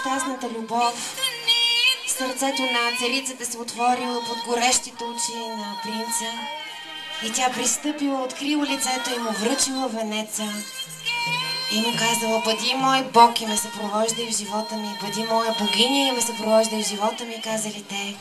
нещастната любов. Сърцето на царицата се отворило под горещите очи на принца и тя пристъпила, открила лицето и му връчила венеца и му казала: бъди мой бог и ме съпровождай в живота ми, бъди моя богиня и ме съпровождай в живота ми, казали те.